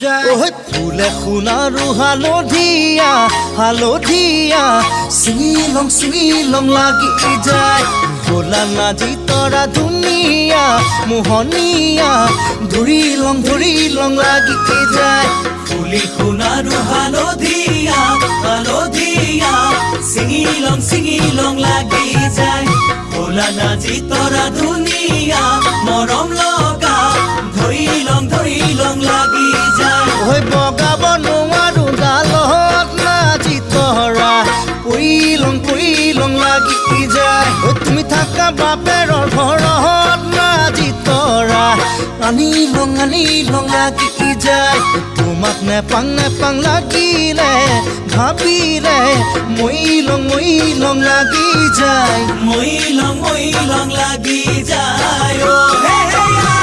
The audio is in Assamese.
ফুলে সোণাৰু হালধীয়া হালধীয়া চিঙিলং লাগি যায় ভোলা নাজি তৰা ধুনীয়া মোহনীয়া ধৰিলং লাগি যায় ফুলি সোণাৰু হালধীয়া হালধীয়া চিঙিলং লাগি যায় ভোলা নাজি তৰা ধুনীয়া মৰম লগা ধৰিলং লাগি যায় বগাব নোৱাৰো ডালত নাজি তৰা পৰিলং লাগি যায় তুমি থাকা বাপেৰৰ ঘৰত নাজি তৰা আনিলং লাগি যায় তোমাক নেপাং লাগিলে ভাবিলে মইলং লাগি যায় মইলং লাগি যায়